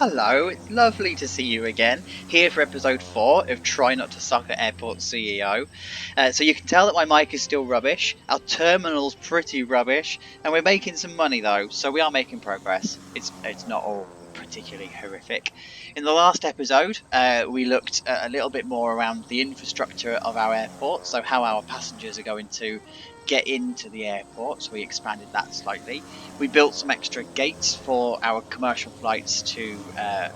Hello, it's lovely to see you again, here for episode 4 of Try Not to Suck at Airport CEO. So you can tell that my mic is still rubbish, our terminal's pretty rubbish, and we're making some money though, so we are making progress. It's not all particularly horrific. In the last episode, we looked a little bit more around the infrastructure of our airport, so how our passengers are going to get into the airport, so we expanded that slightly. We built some extra gates for our commercial flights to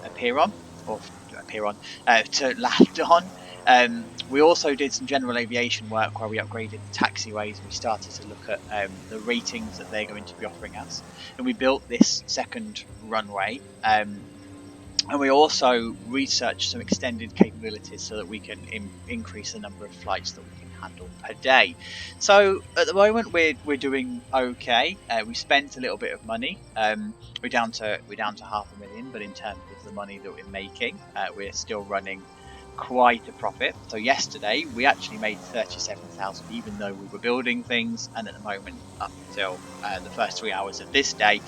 appear on, to land on. We also did some general aviation work where we upgraded the taxiways and we started to look at the ratings that they're going to be offering us. And we built this second runway. And we also researched some extended capabilities so that we can increase the number of flights that we can handle per day. So at the moment we're doing okay. We spent a little bit of money. We're down to $500,000, but in terms of the money that we're making, we're still running quite a profit. So yesterday we actually made 37,000, even though we were building things. And at the moment, up until the first 3 hours of this day,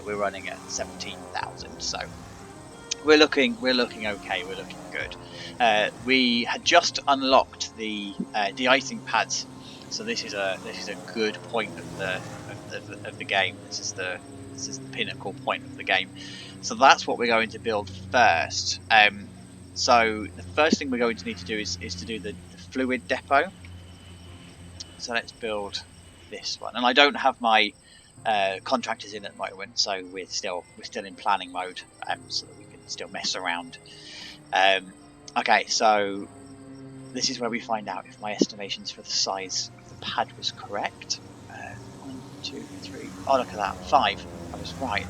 we're running at 17,000. So we're looking okay. We're looking good. We had just unlocked the de-icing pads, so this is a good point of the game. This is the pinnacle point of the game. So that's what we're going to build first. So the first thing we're going to need to do is to do the fluid depot. So let's build this one, and I don't have my contractors in at the moment, so we're still in planning mode, so that we can still mess around. Okay, so this is where we find out if my estimations for the size of the pad was correct. 1, 2, 3. Oh, look at that, 5. I was right.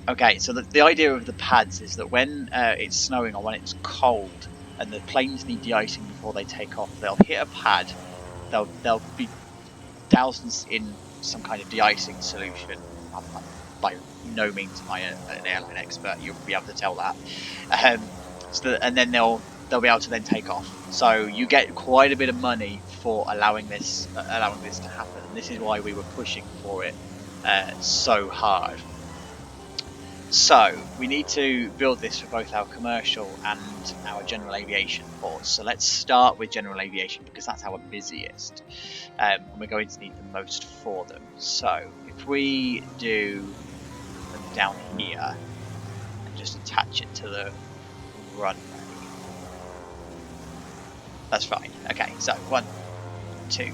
Okay, so the idea of the pads is that when it's snowing or when it's cold and the planes need de-icing before they take off, they'll hit a pad. They'll be doused in some kind of de-icing solution. I'm by no means am I an airline expert. You'll be able to tell that. And then they'll be able to then take off. So you get quite a bit of money for allowing this to happen. And this is why we were pushing for it so hard. So we need to build this for both our commercial and our general aviation ports. So let's start with general aviation because that's our busiest, and we're going to need the most for them. So if we do them down here and just attach it to the runway, that's fine. Okay, so 1, 2,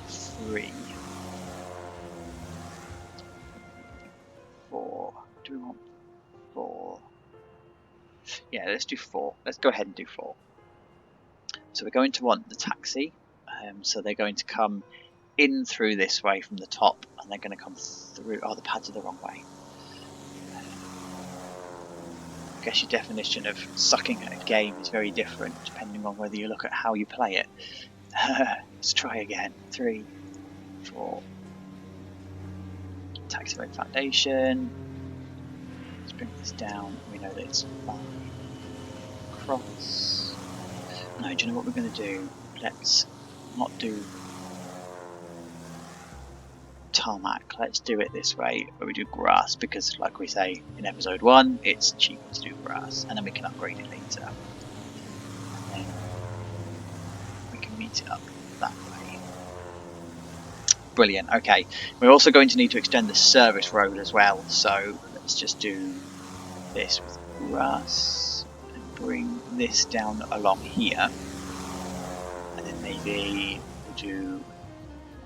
3, 4. Do we want 4? Yeah, let's do 4. Let's go ahead and do 4. So we're going to want the taxi. So they're going to come in through this way from the top, and they're going to come through. Oh, the pads are the wrong way. I guess your definition of sucking at a game is very different depending on whether you look at how you play it. Let's try again. 3, 4. Taxiway foundation. Let's bring this down. We know that it's 5 across. No, do you know what we're going to do? Let's not do tarmac. Let's do it this way, where we do grass, because like we say in episode 1, it's cheaper to do grass, and then we can upgrade it later. And then we can meet it up that way. Brilliant. Okay, we're also going to need to extend the service road as well, so let's just do this with grass and bring this down along here, and then maybe we'll do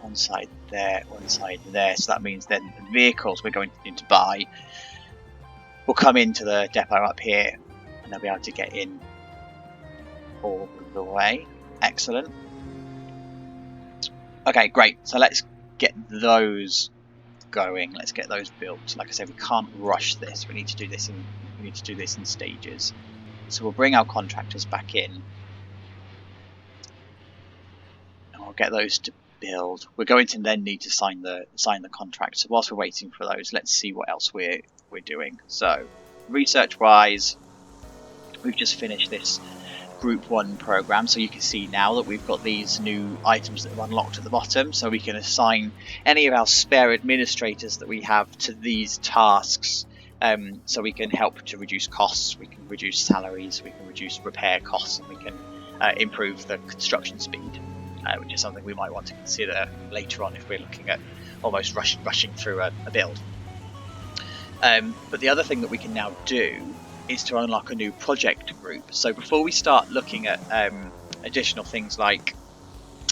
one side there, one side there. So that means then the vehicles we're going to need to buy will come into the depot up here, and they'll be able to get in all the way. Excellent. Okay, great. So let's get those going. Let's get those built. Like I said, we can't rush this. We need to do this in stages. So we'll bring our contractors back in, and we'll get those to build. We're going to then need to sign the contract. So whilst we're waiting for those, let's see what else we're doing. So research wise, we've just finished this group 1 program, so you can see now that we've got these new items that have unlocked at the bottom, so we can assign any of our spare administrators that we have to these tasks So we can help to reduce costs, we can reduce salaries, we can reduce repair costs, and we can improve the construction speed, which is something we might want to consider later on if we're looking at almost rushing through a build. But the other thing that we can now do is to unlock a new project group. So before we start looking at additional things like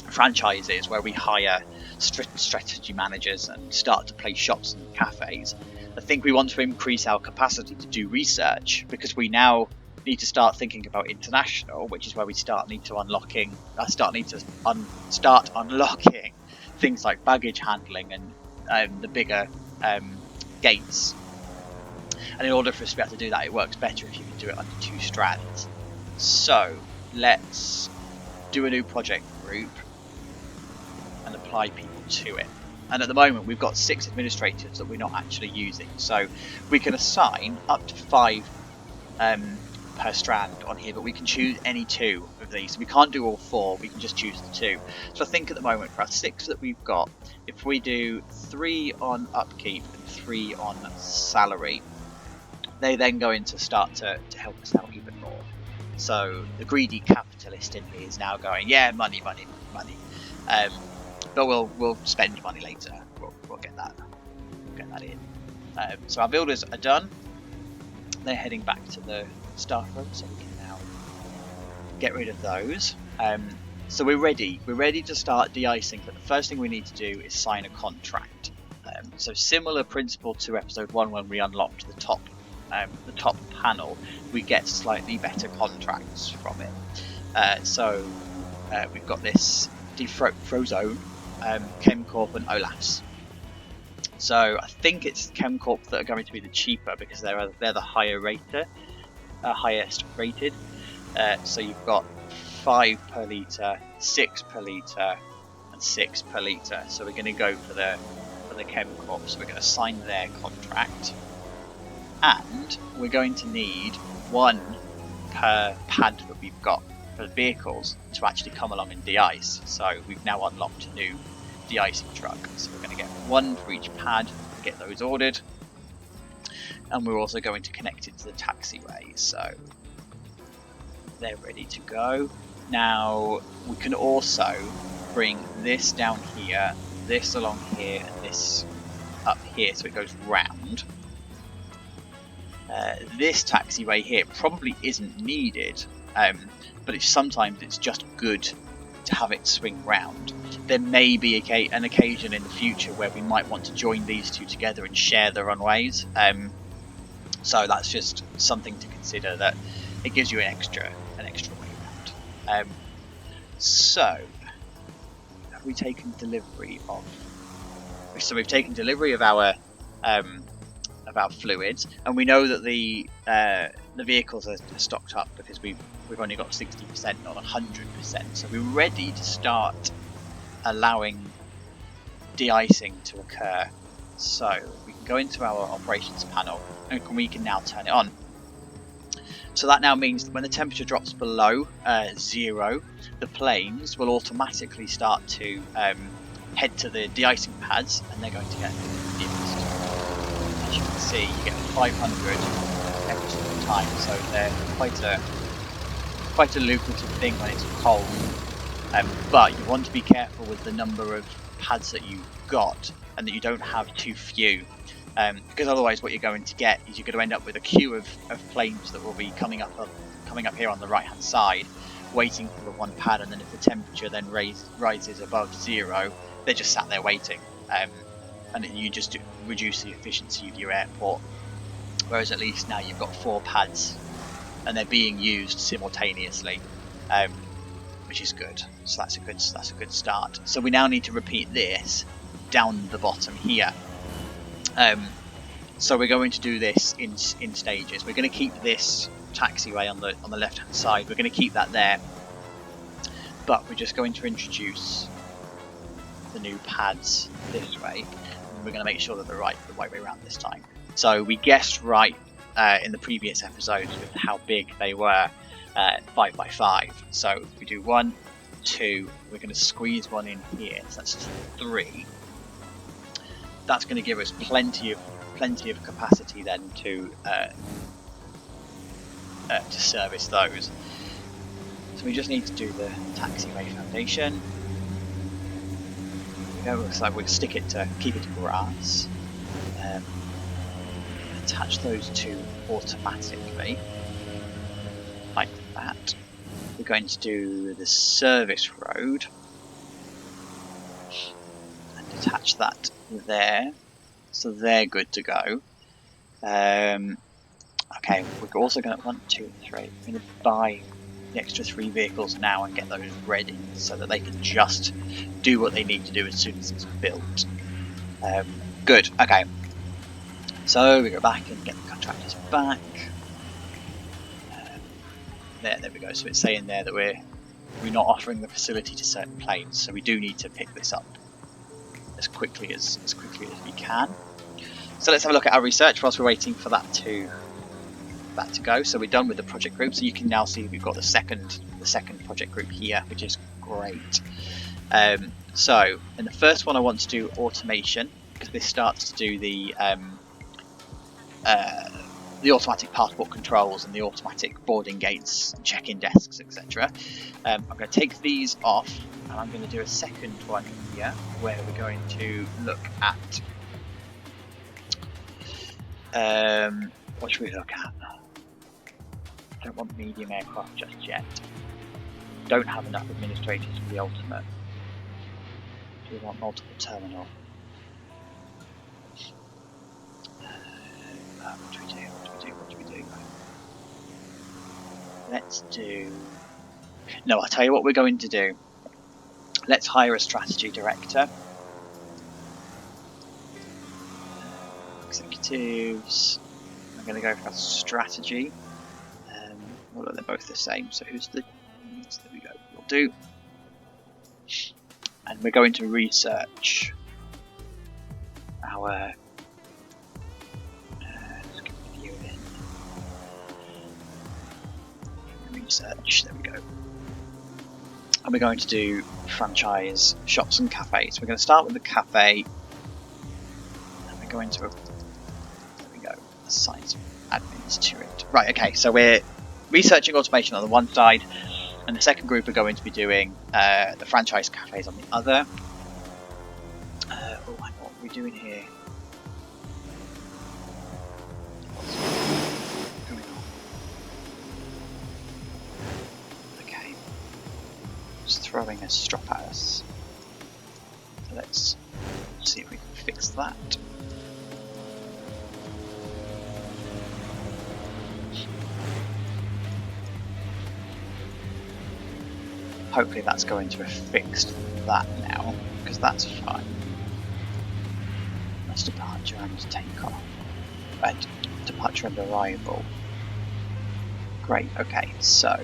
franchises where we hire strategy managers and start to play shops and cafes, I think we want to increase our capacity to do research, because we now need to start thinking about international, which is where we start unlocking things like baggage handling and the bigger gates. And in order for us to be able to do that, it works better if you can do it under 2 strands. So let's do a new project group and apply people to it. And at the moment we've got 6 administrators that we're not actually using, so we can assign up to 5 per strand on here, but we can choose any 2 of these. So we can't do all 4, we can just choose the 2. So I think at the moment for our 6 that we've got, if we do 3 on upkeep and 3 on salary, they then going to start to help us out even more. So the greedy capitalist in me is now going, yeah, money. But we'll spend money later. We'll get that in. So our builders are done. They're heading back to the staff room, so we can now get rid of those. So we're ready. We're ready to start de-icing, but the first thing we need to do is sign a contract. So similar principle to episode 1 when we unlocked the top panel, we get slightly better contracts from it. So we've got this Frozone, Chemcorp and Olaf's. So I think it's Chemcorp that are going to be the cheaper, because they're the highest rated. So you've got 5 per litre, 6 per litre, and 6 per litre. So we're going to go for the Chemcorp. So we're going to sign their contract. And we're going to need 1 per pad that we've got for the vehicles to actually come along and de-ice. So we've now unlocked a new de-icing truck. So we're going to get 1 for each pad, get those ordered. And we're also going to connect it to the taxiway. So they're ready to go. Now we can also bring this down here, this along here, and this up here, so it goes round. This taxiway here probably isn't needed, but sometimes it's just good to have it swing round. There may be an occasion in the future where we might want to join these 2 together and share the runways. So that's just something to consider, that it gives you an extra way around. So have we taken delivery of? So we've taken delivery of our fluids, and we know that the vehicles are stocked up because we've only got 60%, not 100%. So we're ready to start allowing de-icing to occur. So we can go into our operations panel and we can now turn it on. So that now means that when the temperature drops below 0, the planes will automatically start to head to the de-icing pads, and they're going to get de-iced. As you can see, you get 500 every single time, so they're quite a lucrative thing when it's cold. But you want to be careful with the number of pads that you've got, and that you don't have too few, because otherwise what you're going to get is you're going to end up with a queue of planes that will be coming up here on the right hand side, waiting for the 1 pad, and then if the temperature then rises above 0, they're just sat there waiting, and you just reduce the efficiency of your airport. Whereas at least now you've got 4 pads and they're being used simultaneously, which is good. So that's a good start. So we now need to repeat this down the bottom here. So we're going to do this in stages. We're going to keep this taxiway on the left hand side. We're going to keep that there, but we're just going to introduce the new pads this way, and we're going to make sure that they're the right way around this time. So we guessed right in the previous episodes with how big they were, 5 by 5. So if we do 1, 2, we're going to squeeze 1 in here, so that's 3. That's going to give us plenty of plenty of capacity then to service those. So we just need to do the taxiway foundation. So we'll stick it to keep it to grass. Attach those two automatically, like that. We're going to do the service road and attach that there, so they're good to go. Okay, we're also going to 1, 2, 3. We're going to buy the extra 3 vehicles now and get those ready so that they can just do what they need to do as soon as it's built. Good. Okay. So we go back and get the contractors back. There we go. So it's saying there that we're not offering the facility to certain planes, so we do need to pick this up as quickly as we can. So let's have a look at our research whilst we're waiting for that to go. So we're done with the project group. So you can now see we've got the second project group here, which is great. So in the first one, I want to do automation because this starts to do the automatic passport controls and the automatic boarding gates, check-in desks, etc. I'm going to take these off, and I'm going to do a second one here where we're going to look at what should we look at? I don't want medium aircraft just yet. Don't have enough administrators for the ultimate. Do we want multiple terminal? What do we do? Let's do... No, I'll tell you what we're going to do. Let's hire a strategy director. Executives. I'm going to go for strategy. Well, they're both the same, so who's the... There we go, we'll do. And we're going to research our... let's get the view in. Research, there we go. And we're going to do franchise shops and cafes. We're going to start with the cafe. And we're going to... There we go, assign some admins to it. Right, okay, so we're researching automation on the one side, and the second group are going to be doing the franchise cafes on the other. Oh, what are we doing here? What's going on? Okay, just throwing a strop at us. So let's see if we can fix that. Hopefully that's going to have fixed that now, because that's fine. That's departure and takeoff. Departure and arrival. Great, okay, so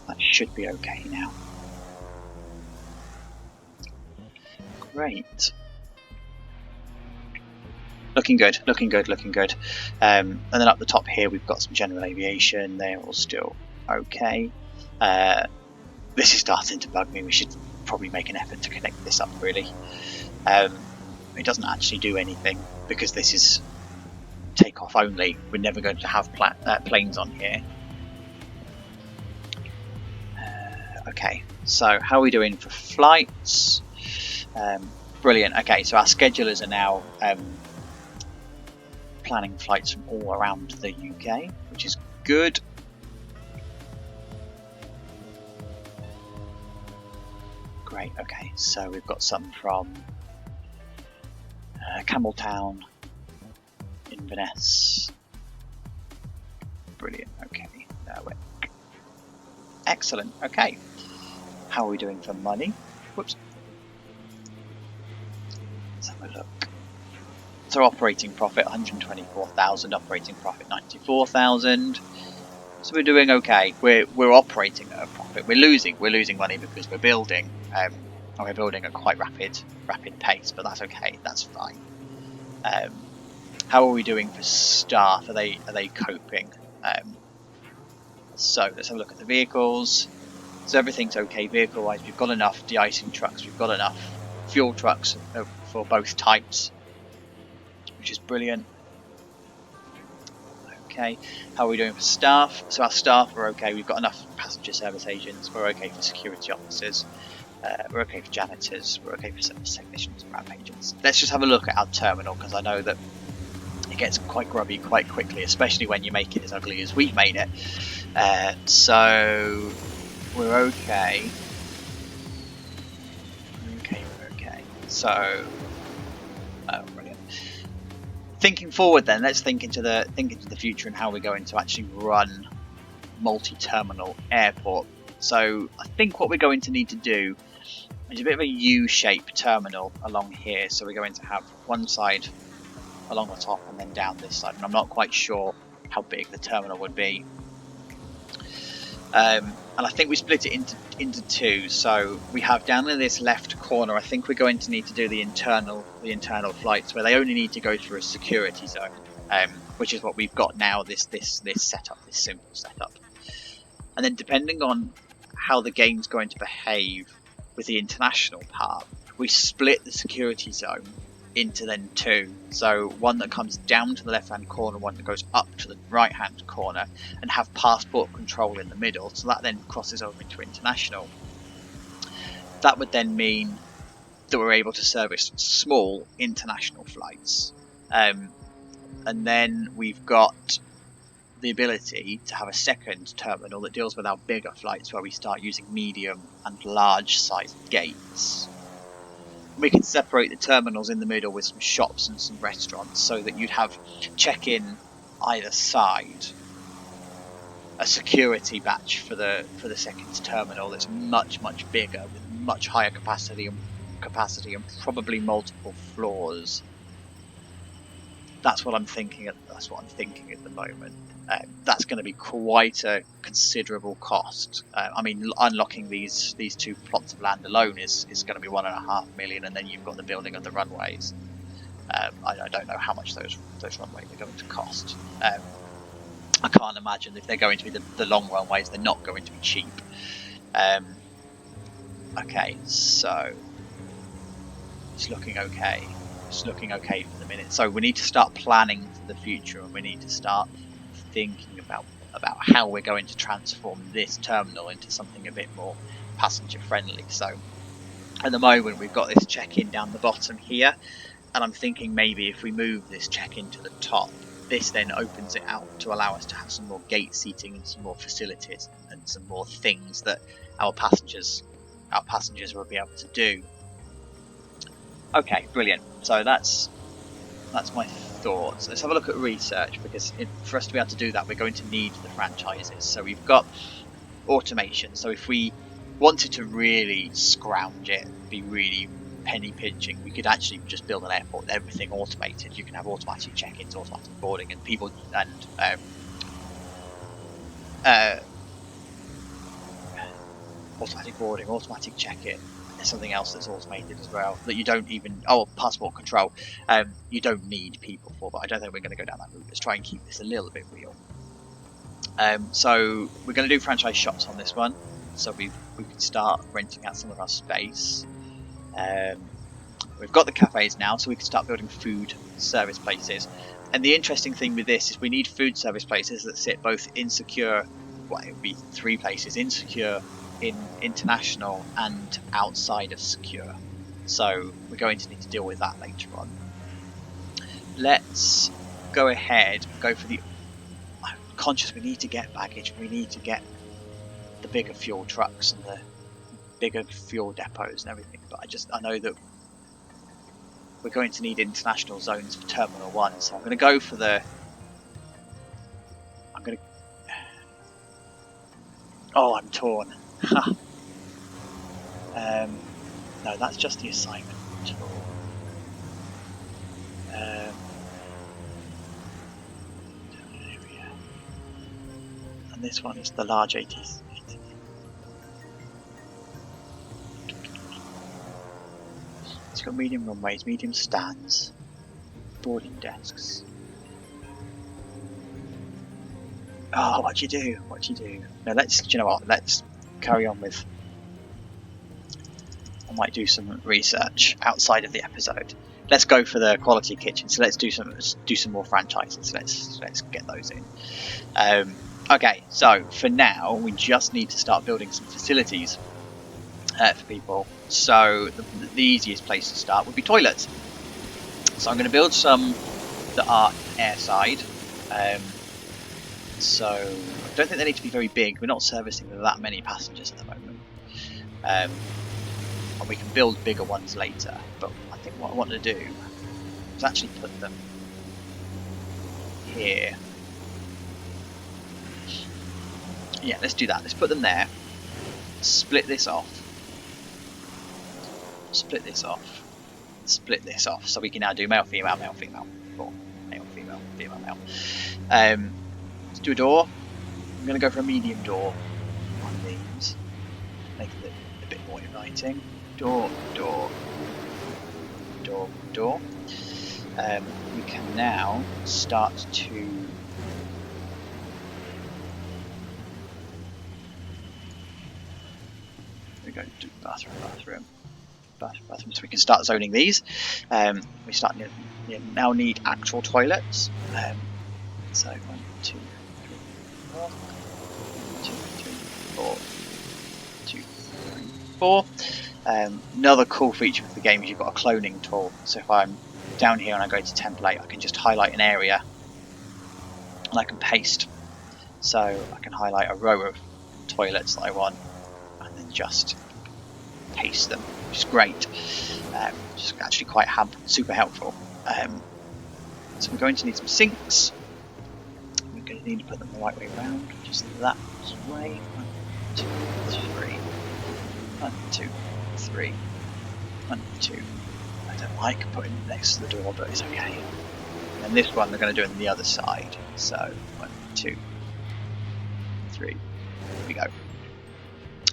that should be okay now. Great. Looking good, looking good, looking good. And then up the top here we've got some general aviation. They're all still okay. This is starting to bug me. We should probably make an effort to connect this up, really. It doesn't actually do anything because this is takeoff only. We're never going to have planes on here. Okay, so how are we doing for flights? Brilliant. Okay, so our schedulers are now planning flights from all around the UK, which is good. Great, okay, so we've got some from Campbelltown, Inverness. Brilliant, okay, excellent, okay. How are we doing for money? Whoops. Let's have a look. So operating profit 124,000, operating profit 94,000. So we're doing okay. We're operating at a profit. We're losing money because we're building. And we're building at quite rapid pace, but that's okay. That's fine. How are we doing for staff? Are they coping? So let's have a look at the vehicles. So everything's okay vehicle wise. We've got enough de-icing trucks. We've got enough fuel trucks, for both types, which is brilliant. Okay, how are we doing for staff? So our staff are okay. We've got enough passenger service agents. We're okay for security officers. We're okay for janitors. We're okay for service technicians and ramp agents. Let's just have a look at our terminal, because I know that it gets quite grubby quite quickly, especially when you make it as ugly as we've made it. So we're okay. We're okay. So, brilliant. Thinking forward, then, let's think into the future and how we're going to actually run multi-terminal airport. So I think what we're going to need to do is a bit of a U-shaped terminal along here. So we're going to have one side along the top and then down this side, and I'm not quite sure how big the terminal would be. And I think we split it into two. So we have down in this left corner, I think we're going to need to do the internal flights where they only need to go through a security zone, which is what we've got now. This setup, this simple setup. And then depending on how the game's going to behave with the international part, we split the security zone into then two. So one that comes down to the left hand corner, one that goes up to the right hand corner, and have passport control in the middle. So that then crosses over into international. That would then mean that we're able to service small international flights. And then we've got the ability to have a second terminal that deals with our bigger flights, where we start using medium and large sized gates. We can separate the terminals in the middle with some shops and some restaurants, so that you'd have check-in either side, a security batch for the second terminal that's much bigger with much higher capacity and probably multiple floors. That's what I'm thinking at the moment. That's going to be quite a considerable cost. I mean, unlocking these two plots of land alone is going to be $1.5 million, and then you've got the building of the runways. I don't know how much those runways are going to cost. I can't imagine if they're going to be the long runways, they're not going to be cheap. Okay, so it's looking okay. It's looking okay for the minute. So we need to start planning for the future, and we need to start thinking about how we're going to transform this terminal into something a bit more passenger friendly. So at the moment we've got this check-in down the bottom here, and I'm thinking maybe if we move this check-in to the top, this then opens it out to allow us to have some more gate seating and some more facilities and some more things that our passengers will be able to do. Okay, brilliant. So that's my thoughts. Let's have a look at research, because for us to be able to do that, we're going to need the franchises. So we've got automation. So if we wanted to really scrounge it, be really penny pinching, we could actually just build an airport with everything automated. You can have automatic check-ins, automatic boarding, and people automatic boarding, automatic check-in. There's something else that's automated as well that you don't even... Oh, passport control. You don't need people for, but I don't think we're going to go down that route. Let's try and keep this a little bit real. So we're going to do franchise shops on this one. So we can start renting out some of our space. We've got the cafes now, so we can start building food service places. And the interesting thing with this is we need food service places that sit both in secure... Well, it would be 3 places: in secure, in international, and outside of secure. So we're going to need to deal with that later on. Let's go ahead and go for the... I'm conscious we need to get baggage, we need to get the bigger fuel trucks and the bigger fuel depots and everything, but I know that we're going to need international zones for Terminal 1, so I'm going to go for the... Oh, I'm torn. No, that's just the assignment tool. And this one is the large 80s. It's got medium runways, medium stands, boarding desks. Oh, what do you do? What do you do? No, let's... Do you know what? Let's carry on with might do some research outside of the episode. Let's go for the quality kitchen. So let's do some more franchises. Let's get those in. Okay, so for now we just need to start building some facilities for people. So the easiest place to start would be toilets. So I'm going to build some that are airside. So I don't think they need to be very big. We're not servicing that many passengers at the moment. And we can build bigger ones later. But I think what I want to do is actually put them here. Yeah, let's do that. Let's put them there. Split this off. Split this off. Split this off. So we can now do male, female, male, female. Or male, female, female, male. Let's do a door. I'm going to go for a medium door on these. Make it a bit more inviting. Door, door, door, door. We can now start to go to bathroom. So we can start zoning these. We now need actual toilets. So 1, 2, 3, 4. 2, 3, 4. 2, 3, 4. Another cool feature of the game is you've got a cloning tool. So if I'm down here and I go to template, I can just highlight an area and I can paste. So I can highlight a row of toilets that I want and then just paste them, which is great. Which is actually quite super helpful. So we're going to need some sinks. We're going to need to put them the right way around, just that way. 1, 2, 3. 1, 2, 3. 1, 2. I don't like putting it next to the door, but it's okay. And this one they're going to do it on the other side. So 1, 2, 3. Here we go.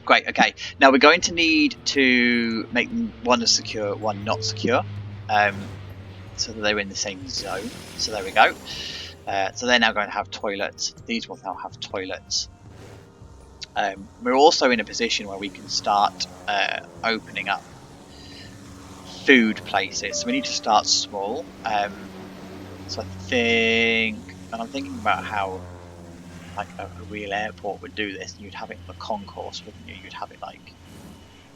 Great, okay. Now we're going to need to make one as secure, one not secure. So that they're in the same zone. So there we go. So they're now going to have toilets. These will now have toilets. We're also in a position where we can start opening up food places. So we need to start small. So I think, and I'm thinking about how like a real airport would do this. You'd have it in the concourse, wouldn't you? You'd have it like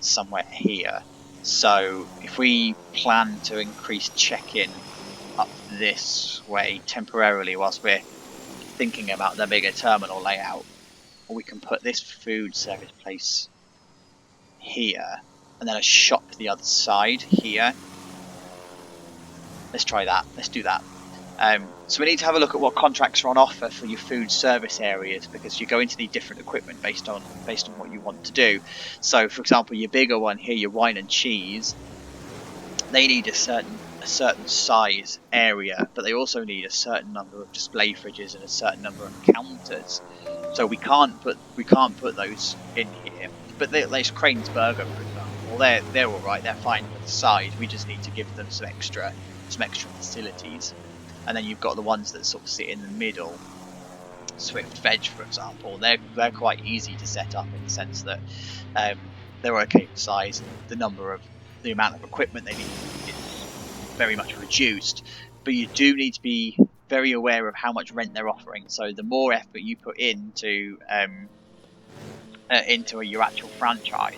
somewhere here. So if we plan to increase check-in up this way temporarily whilst we're thinking about the bigger terminal layout, or we can put this food service place here and then a shop the other side here. Let's try that. Let's do that. So we need to have a look at what contracts are on offer for your food service areas, because you're going to need different equipment based on what you want to do. So for example, your bigger one here, your wine and cheese, they need a certain size area, but they also need a certain number of display fridges and a certain number of counters. So we can't put those in here. But there's Crane's Burger, for example. They're all right. They're fine for the size. We just need to give them some extra facilities. And then you've got the ones that sort of sit in the middle. Swift Veg, for example, they're quite easy to set up in the sense that they're okay for size. The amount of equipment they need is very much reduced, but you do need to be very aware of how much rent they're offering. So the more effort you put into your actual franchise,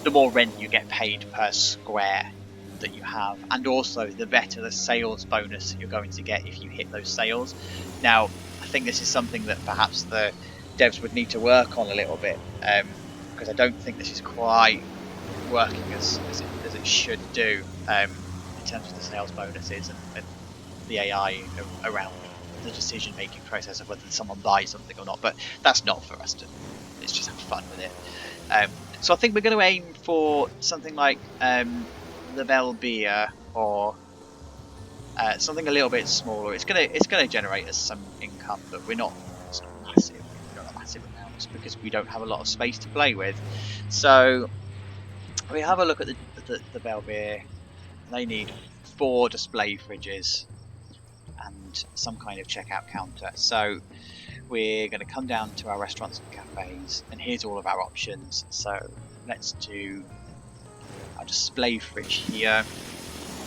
the more rent you get paid per square that you have, and also the better the sales bonus you're going to get if you hit those sales. Now, I think this is something that perhaps the devs would need to work on a little bit, because I don't think this is quite working as it should do in terms of the sales bonuses and the AI around the decision-making process of whether someone buys something or not. But that's not for us to. Let's just have fun with it. So I think we're going to aim for something like the Bell Beer or something a little bit smaller. It's gonna generate us some income, but it's not massive. Not massive amounts because we don't have a lot of space to play with. So we have a look at the Bell Beer. They need 4 display fridges and some kind of checkout counter. So we're going to come down to our restaurants and cafes, and here's all of our options. So let's do our display fridge here.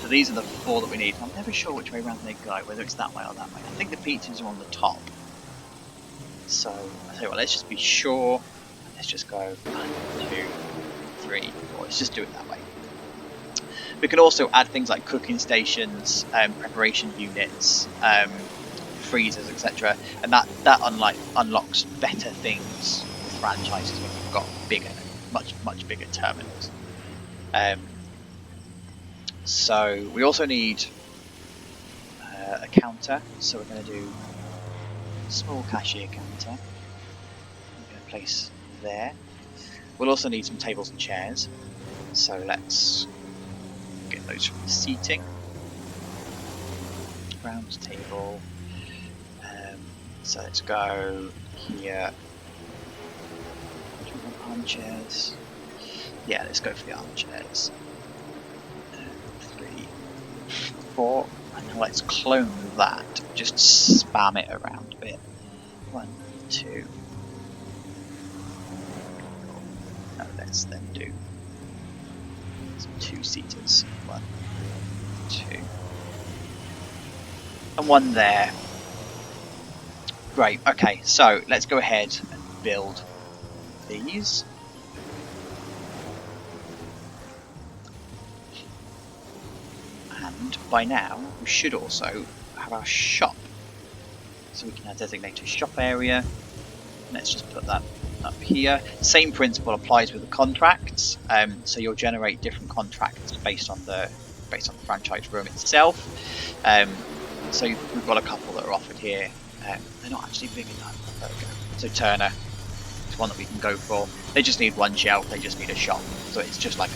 So these are the 4 that we need. I'm never sure which way around they go, whether it's that way or that way. I think the pizzas are on the top. So I tell you what, let's just be sure. Let's just go 1, 2, 3, 4. Let's just do it that way. We can also add things like cooking stations, preparation units, freezers, etc. And that unlocks better things with franchises when you've got bigger, much bigger terminals. So we also need a counter. So we're going to do a small cashier counter. I'm going to place there. We'll also need some tables and chairs. So let's get those from the seating. Round table. So let's go here. Do we want armchairs? Yeah, let's go for the armchairs. 3, 4. And now let's clone that. Just spam it around a bit. 1, 2. No, let's then do some 2-seaters. 1, 2. And 1 there. Great, okay, so let's go ahead and build these. And by now, we should also have our shop. So we can now designate a shop area. Let's just put that up here. Same principle applies with the contracts. So you'll generate different contracts based on the franchise room itself. So we've got a couple that are offered here. They're not actually big enough. There we go. So Turner is one that we can go for. They just need 1 shelf. They just need a shop. So it's just like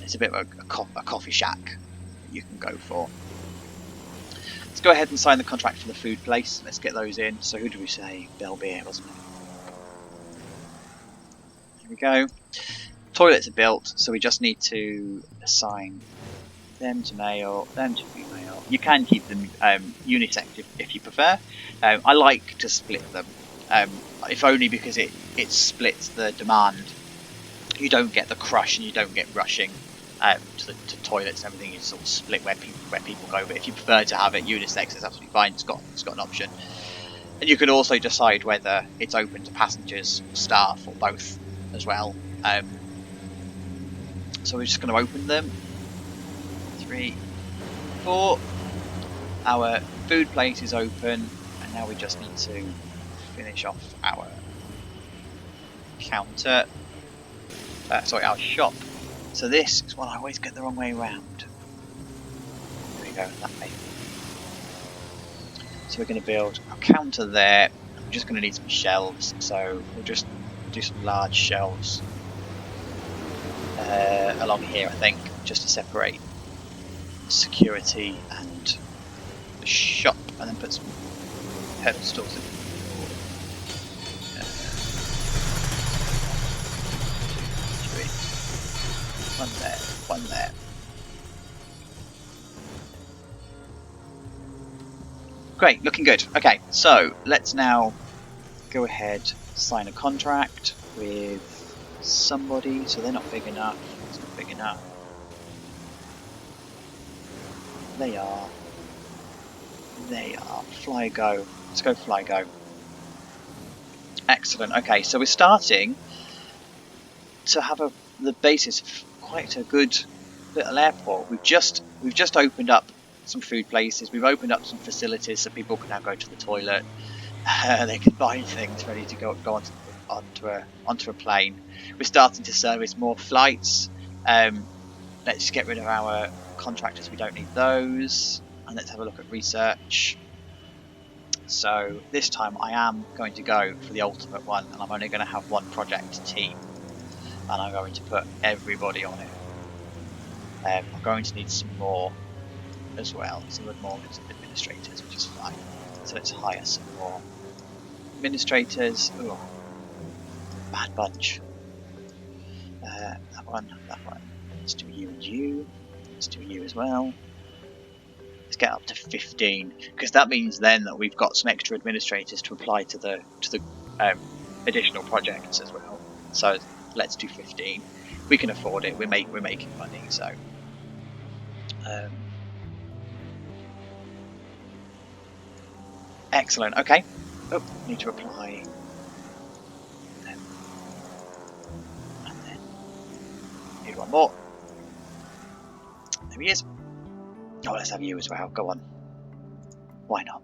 it's a bit of a coffee shack that you can go for. Let's go ahead and sign the contract for the food place. Let's get those in. So who do we say? Bell Beer, wasn't it? Here we go. Toilets are built, so we just need to assign them to male, them to female. You can keep them unisex if you prefer. I like to split them, if only because it splits the demand. You don't get the crush and you don't get rushing to toilets and everything. You sort of split where people go. But if you prefer to have it unisex, it's absolutely fine. It's got an option, and you can also decide whether it's open to passengers, staff, or both as well. So we're just going to open them. 3, 4. Our food place is open, and now we just need to finish off our counter. Sorry, our shop. So this is what I always get the wrong way around. There we go, that way. So we're going to build our counter there. We're just going to need some shelves, so we'll just do some large shelves along here, I think, just to separate security and the shop, and then put some pedestals in. 1 there, 1 there. Great, looking good. Okay, so let's now go ahead, sign a contract with somebody. So they're not big enough. It's not big enough. They are. Fly Go. Let's go Fly Go. Excellent. Okay, so we're starting to have the basis of quite a good little airport. We've just opened up some food places. We've opened up some facilities so people can now go to the toilet. They can buy things ready to go onto a plane. We're starting to service more flights. Let's get rid of our contractors. We don't need those. And let's have a look at research. So this time I am going to go for the ultimate one, and I'm only going to have 1 project team, and I'm going to put everybody on it. I'm going to need some more as well, some more administrators, which is fine. So let's hire some more administrators. Ooh, bad bunch. That one. Let's do you and you. Let's do you as well. Let's get up to 15, because that means then that we've got some extra administrators to apply to the additional projects as well. So let's do 15. we can afford it. We're making money, so. Excellent. Okay. Oh, need to apply. And then need one more. There he is. Oh, let's have you as well. Go on. Why not?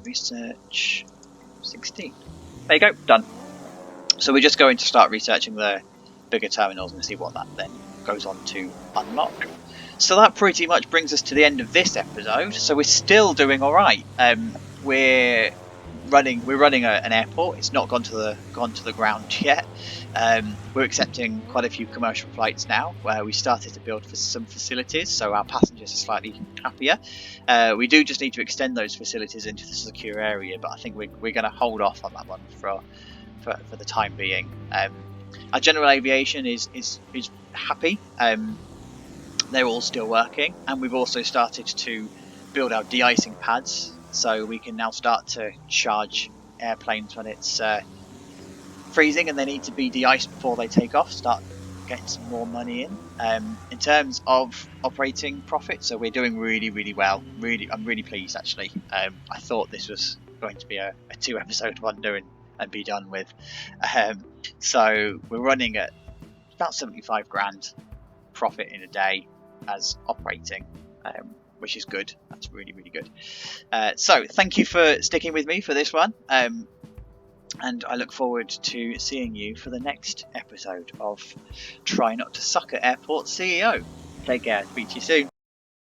Research 16. There you go. Done. So we're just going to start researching the bigger terminals and see what that then goes on to unlock. So that pretty much brings us to the end of this episode. So we're still doing all right. We're running an airport. It's not gone to the ground yet. We're accepting quite a few commercial flights now, where we started to build for some facilities, so our passengers are slightly happier. We do just need to extend those facilities into the secure area, but I think we're going to hold off on that one for the time being. Our general aviation is happy. They're all still working, and we've also started to build our de-icing pads, so we can now start to charge airplanes when it's freezing and they need to be de-iced before they take off, start getting some more money in. In terms of operating profit, so we're doing really well. I'm really pleased, actually. I thought this was going to be a 2-episode wonder and be done with. So we're running at about 75 grand profit in a day as operating, which is good. That's really good. So thank you for sticking with me for this one, and I look forward to seeing you for the next episode of Try Not to Suck at Airport CEO. Take care. Speak to you soon.